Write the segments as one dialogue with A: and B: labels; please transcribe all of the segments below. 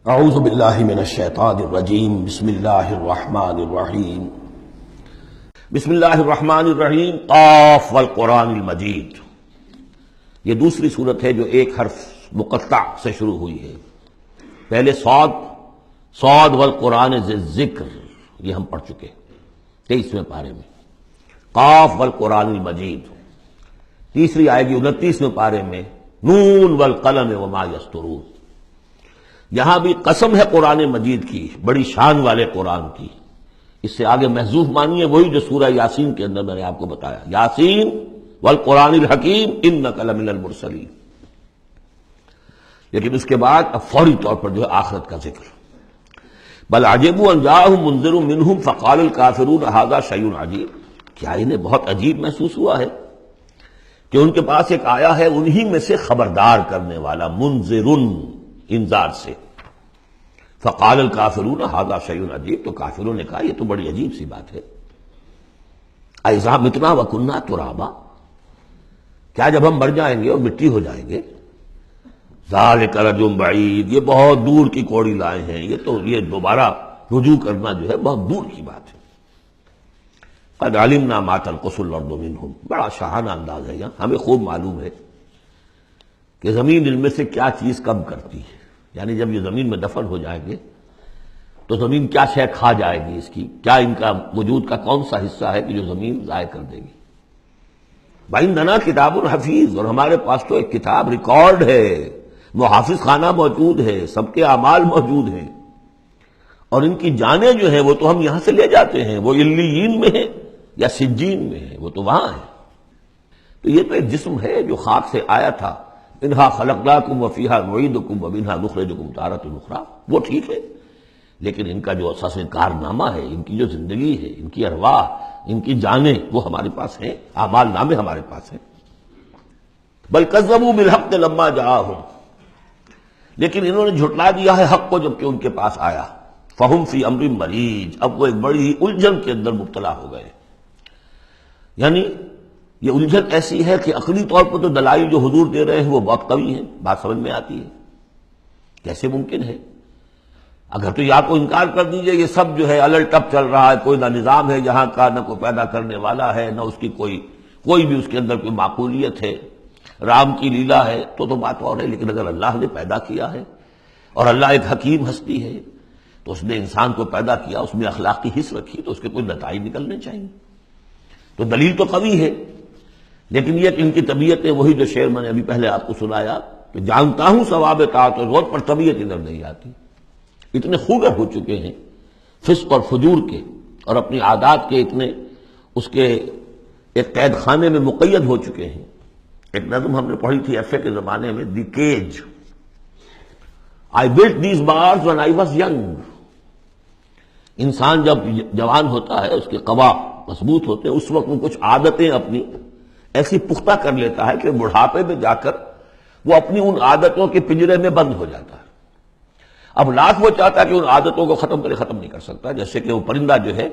A: اعوذ باللہ من الشیطان الرجیم بسم اللہ الرحمن الرحیم بسم اللہ الرحمن الرحیم قاف والقرآن المجید۔ یہ دوسری صورت ہے جو ایک حرف مقطع سے شروع ہوئی ہے۔ پہلے صاد والقرآن ذی الذکر، یہ ہم پڑھ چکے 23ویں پارے میں۔ قاف والقرآن المجید تیسری آئے گی 29ویں پارے میں، نون والقلم وما یسطرون۔ یہاں بھی قسم ہے قرآن مجید کی، بڑی شان والے قرآن کی۔ اس سے آگے محذوف مانی ہے وہی جو سورہ یاسین کے اندر میں نے آپ کو بتایا، یاسین والقرآن الحکیم انک لمن المرسلین۔ لیکن اس کے بعد اب فوری طور پر جو ہے آخرت کا ذکر۔ بل عجبوا ان جاءهم منذر منهم فقال الکافرون ھذا شیء عجیب، کیا انہیں بہت عجیب محسوس ہوا ہے کہ ان کے پاس ایک آیا ہے انہی میں سے خبردار کرنے والا، منذر انذار سے۔ فقال الکافرون ھذا شیء عجیب، تو کافروں نے کہا یہ تو بڑی عجیب سی بات ہے۔ اذا متنا وکنا ترابا، کیا جب ہم مر جائیں گے اور مٹی ہو جائیں گے؟ ذالک رجل بعید، یہ بہت دور کی کوڑی لائے ہیں، یہ دوبارہ رجوع کرنا جو ہے بہت دور کی بات ہے۔ قد علمنا ما تنقص الارض منهم، بڑا شاہانہ انداز ہے یہاں، ہمیں خوب معلوم ہے کہ زمین ان میں سے کیا چیز کم کرتی ہے، یعنی جب یہ زمین میں دفن ہو جائیں گے تو زمین کیا شے کھا جائے گی، اس کی کیا، ان کا وجود کا کون سا حصہ ہے کہ جو زمین ضائع کر دے گی۔ وَعِندَنَا کتاب حفیظ، اور ہمارے پاس تو ایک کتاب ریکارڈ ہے، وہ حافظ خانہ موجود ہے، سب کے اعمال موجود ہیں، اور ان کی جانیں جو ہیں وہ تو ہم یہاں سے لے جاتے ہیں، وہ علیین میں ہیں یا سجین میں ہیں، وہ تو وہاں ہے۔ تو یہ تو ایک جسم ہے جو خاک سے آیا تھا، منہا خلقناکم وفیہا نعیدکم ومنہا نخرجکم تارۃ اخری، وہ ٹھیک ہے، لیکن ان کا جو اساس کارنامہ ہے، ان کی جو زندگی ہے، ان کی ارواح، ان کی جانیں، وہ ہمارے پاس ہیں، اعمال نامے ہمارے پاس ہیں۔ بل کذبوا بالحق لما جاءہم، لیکن انہوں نے جھٹلا دیا ہے حق کو جب کہ ان کے پاس آیا۔ فہم فی امر مریج، اب وہ ایک بڑی الجھن کے اندر مبتلا ہو گئے۔ یعنی یہ الجھن ایسی ہے کہ عقلی طور پر تو دلائل جو حضور دے رہے ہیں وہ بہت قوی ہیں، بات سمجھ میں آتی ہے، کیسے ممکن ہے؟ اگر تو یا تو انکار کر دیجئے یہ سب جو ہے الٹ ٹپ چل رہا ہے، کوئی نہ نظام ہے جہاں کا، نہ کوئی پیدا کرنے والا ہے، نہ اس کی کوئی بھی اس کے اندر کوئی معقولیت ہے، رام کی لیلا ہے تو بات اور ہے۔ لیکن اگر اللہ نے پیدا کیا ہے اور اللہ ایک حکیم ہستی ہے تو اس نے انسان کو پیدا کیا، اس میں اخلاقی حص رکھی، تو اس کے کوئی نتائج نکلنے چاہیے۔ تو دلیل تو قوی ہے، لیکن یہ کہ ان کی طبیعت ہے، وہی جو شعر میں نے ابھی پہلے آپ کو سنایا کہ جانتا ہوں ثواب طاعت و غور پر طبیعت ادھر نہیں آتی۔ اتنے خوگر ہو چکے ہیں فسق اور فجور کے، اور اپنی عادات کے اتنے اس کے ایک قید خانے میں مقید ہو چکے ہیں۔ ایک نظم ہم نے پڑھی تھی ایف اے کے زمانے میں، the cage, I built these bars when I was young۔ انسان جب جوان ہوتا ہے، اس کے قوا مضبوط ہوتے ہیں، اس وقت وہ کچھ عادتیں اپنی ایسی پختہ کر لیتا ہے کہ بڑھاپے میں جا کر وہ اپنی ان عادتوں کے پنجرے میں بند ہو جاتا ہے۔ اب لاکھ وہ چاہتا ہے کہ ان عادتوں کو ختم نہیں کر سکتا، جیسے کہ وہ پرندہ جو ہے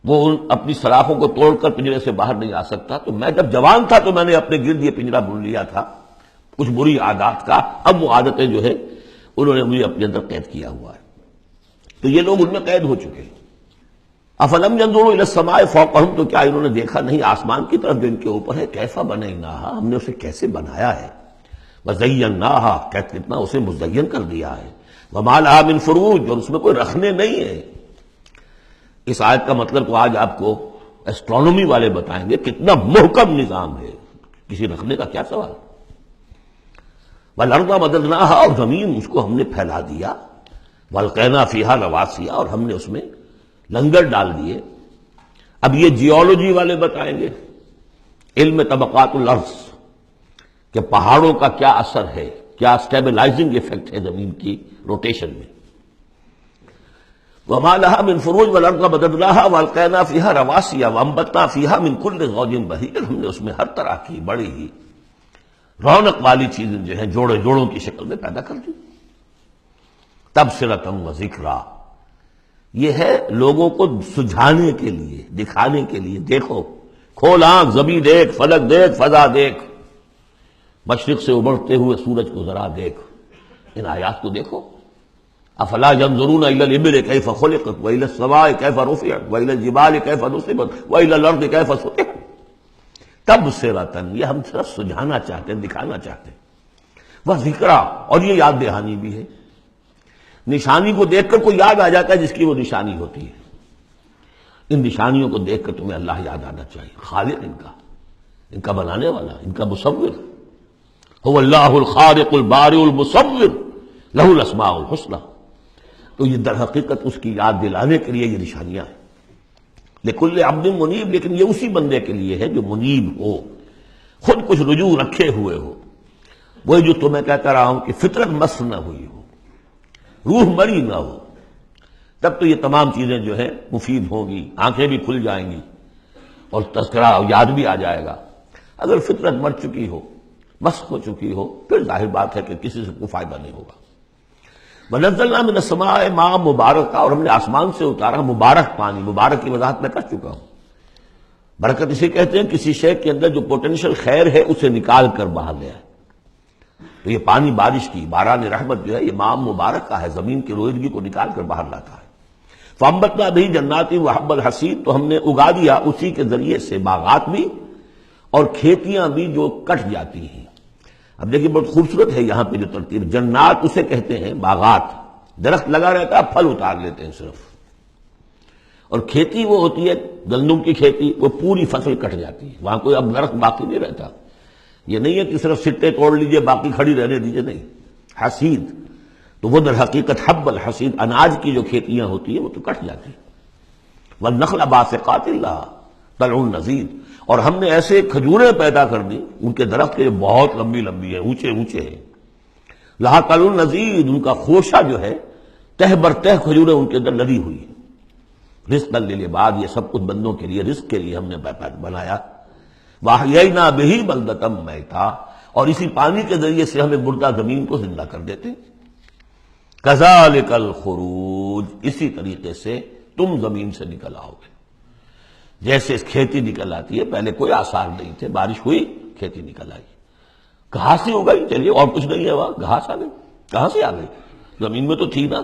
A: وہ اپنی سلاخوں کو توڑ کر پنجرے سے باہر نہیں آ سکتا۔ تو میں جب جوان تھا تو میں نے اپنے گرد یہ پنجرا بن لیا تھا کچھ بری عادات کا، اب وہ عادتیں جو ہے انہوں نے مجھے اپنے اندر قید کیا ہوا ہے۔ تو یہ لوگ ان میں قید ہو چکے ہیں۔ افلم ينظروا الى السماء فوقهم، تو کیا انہوں نے دیکھا نہیں آسمان کی طرف جو ان کے اوپر ہے، کیف بنیناها، ہم نے اسے کیسے بنایا ہے، وزیناها، کتنا اسے مزین کر دیا ہے، وما لها من فروج، اور اس میں کوئی رکھنے نہیں ہے۔ اس آیت کا مطلب تو آج آپ کو ایسٹرونومی والے بتائیں گے، کتنا محکم نظام ہے، کسی رکھنے کا کیا سوال۔ والارض مددناها، اور زمین اس کو ہم نے پھیلا دیا، والقینا فیہا رواسیا، اور ہم نے اس میں لنگر ڈال دیے۔ اب یہ جیولوجی والے بتائیں گے، علم طبقات الارض، کہ پہاڑوں کا کیا اثر ہے، کیا سٹیبلائزنگ ایفیکٹ ہے زمین کی روٹیشن میں۔ وما لها من فروج والارض مددناها والقینا فیہا رواسیا وانبتنا فیہا من کل زوج بہیج، ہم نے اس میں ہر طرح کی بڑی ہی رونق والی چیزیں جو ہیں جوڑوں کی شکل میں پیدا کر دی۔ تبصرۃ و ذکریٰ، یہ ہے لوگوں کو سجھانے کے لیے، دکھانے کے لیے، دیکھو، کھول آنکھ، زمین دیکھ، فلک دیکھ، فضا دیکھ، مشرق سے ابھرتے ہوئے سورج کو ذرا دیکھ، ان آیات کو دیکھو۔ افلا ينظرون الى الابل كيف خلقت والى السماء كيف رفعت والى الجبال كيف نصبت والى الارض كيف سطحت تبصرة، یہ ہم صرف سجھانا چاہتے ہیں، دکھانا چاہتے ہیں، وہ ذکرہ، اور یہ یاد دہانی بھی ہے۔ نشانی کو دیکھ کر کوئی یاد آ جاتا ہے جس کی وہ نشانی ہوتی ہے، ان نشانیوں کو دیکھ کر تمہیں اللہ یاد آنا چاہیے، خالق ان کا بنانے والا، ان کا مصور، هو اللہ الخالق البارئ المصور لہ الاسماء الحسنی۔ تو یہ در حقیقت اس کی یاد دلانے کے لیے یہ نشانیاں ہیں۔ لکل عبد منیب، لیکن یہ اسی بندے کے لیے ہے جو منیب ہو، خود کچھ رجوع رکھے ہوئے ہو، وہی جو تمہیں کہتا رہا ہوں کہ فطرت مس نہ ہوئی ہو، روح مری نہ ہو، تب تو یہ تمام چیزیں جو ہیں مفید ہوں گی، آنکھیں بھی کھل جائیں گی اور تذکرہ یاد بھی آ جائے گا۔ اگر فطرت مر چکی ہو، مسخ ہو چکی ہو، پھر ظاہر بات ہے کہ کسی سے کوئی فائدہ نہیں ہوگا۔ وَنَزَّلْنَا مِنَ السَّمَاءِ مَاءً مُبَارَكًا، اور ہم نے آسمان سے اتارا مبارک پانی، مبارک کی وضاحت میں کر چکا ہوں۔ برکت اسے کہتے ہیں کسی شے کے اندر جو پوٹینشیل خیر ہے اسے نکال کر باہر لے آئے۔ تو یہ پانی بارش کی، باران رحمت جو ہے یہ ماء مبارک کا ہے، زمین کی روئیدگی کو نکال کر باہر لاتا ہے۔ فَأَنبَتْنَا بِهِ جَنَّاتٍ وَحَبَّ الْحَصِيدِ، تو ہم نے اگا دیا اسی کے ذریعے سے باغات بھی اور کھیتیاں بھی جو کٹ جاتی ہیں۔ اب دیکھیے بہت خوبصورت ہے یہاں پہ جو ترتیب، جنات اسے کہتے ہیں باغات، درخت لگا رہتا ہے پھل اتار لیتے ہیں صرف، اور کھیتی وہ ہوتی ہے گندم کی کھیتی، وہ پوری فصل کٹ جاتی ہے، وہاں کوئی اب درخت باقی نہیں رہتا۔ یہ نہیں ہے کہ صرف سٹے توڑ لیجئے باقی کھڑی رہنے دیجئے، نہیں، حصید تو وہ در حقیقت حب الحصید، اناج کی جو کھیتیاں ہوتی ہیں وہ تو کٹ جاتی ہیں۔ والنخل باسقات لها طلع نضید، اور ہم نے ایسے کھجوریں پیدا کر دی، ان کے درخت کے بہت لمبی لمبی ہیں، اونچے اونچے ہیں، لها طلع نضید، ان کا خوشہ جو ہے تہ بر تہ کھجوریں ان کے اندر لدی ہوئی ہیں۔ رزقا للعباد، یہ سب کچھ بندوں کے لیے، رزق کے لیے ہم نے بنایا۔ وَأَحْيَيْنَا بِهِ بَلْدَةً مَيْتًا، اور اسی پانی کے ذریعے سے ہمیں مردہ زمین کو زندہ کر دیتے۔ كَذَلِكَ الْخُرُوجُ، اسی طریقے سے تم زمین سے نکل آؤ گے، جیسے کھیتی نکل آتی ہے، پہلے کوئی آثار نہیں تھے، بارش ہوئی کھیتی نکل آئی، گھاس ہی ہو گئی، چلیے اور کچھ نہیں ہے، وہاں گھاس آ گئی، کہاں سے آ گئی؟ زمین میں تو تھی نا،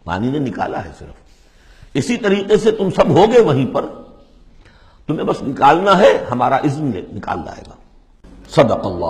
A: پانی نے نکالا ہے صرف۔ اسی طریقے سے تم سب ہوگے وہیں پر، تمہیں بس نکالنا ہے، ہمارا اذن نکال لائے گا۔ صدق اللہ۔